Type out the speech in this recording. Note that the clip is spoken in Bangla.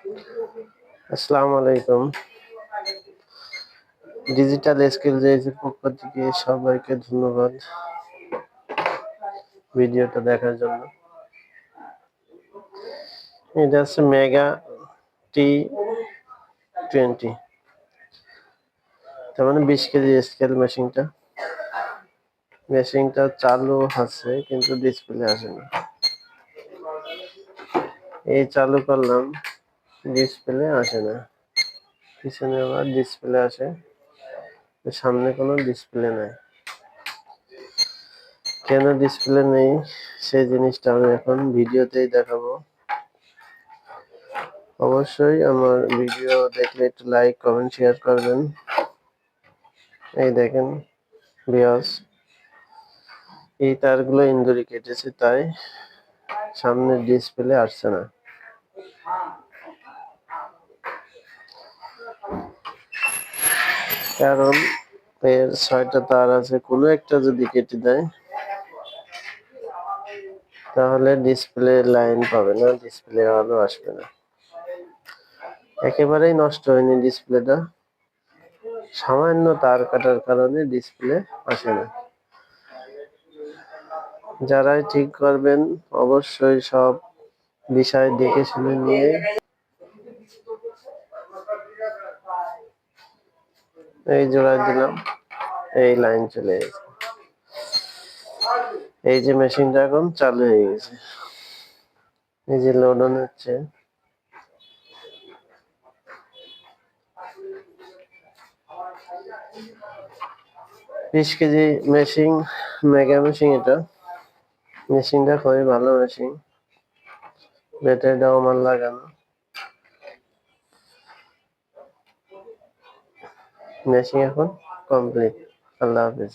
আসসালামু আলাইকুম। ডিজিটাল স্কিল জেএসির পক্ষ থেকে সবাইকে ধন্যবাদ ভিডিওটা দেখার জন্য। এটা হচ্ছে মেগা T20, তার মানে 20 কেজি স্কেল মেশিনটা চালু আছে কিন্তু ডিসপ্লে আসে না। এই চালু করলাম, ডিসপ্লে আসে না, পিছনে আবার ডিসপ্লে আসে, সামনে কোনো ডিসপ্লে নাই। কেন ডিসপ্লে নেই সেই জিনিসটা আমি এখন ভিডিওতেই দেখাবো। অবশ্যই আমার ভিডিও দেখলে একটু লাইক কমেন্ট শেয়ার করবেন। এই দেখেন ভিউয়ার্স, এই তারগুলো ইন্দুরি কেটেছে, তাই সামনে ডিসপ্লে আসছে না। কারণ এর 6টা তার আছে, কোনো একটা যদি কেটে দেয় তাহলে ডিসপ্লে লাইন পাবে না, ডিসপ্লে আলো আসবে না। একেবারেই নষ্ট হয়নি ডিসপ্লেটা, সামান্য তার কাটার কারণে ডিসপ্লে আসে না। যারাই ঠিক করবেন অবশ্যই সব বিষয় দেখে শুনে নিয়ে। এই জোড়ায় দিলাম, এই লাইন চলে গেছে। এই যে মেশিনটা এখন চালু হয়ে গেছে, এই যে লোড অন হচ্ছে। বিশ কেজি মেশিন, মেগা মেশিন। এটা মেশিনটা খুবই ভালো মেশিন, ব্যাটারিটাও আমার লাগানো। মেশিন এখন কমপ্লিট। আল্লাহ হাফেজ।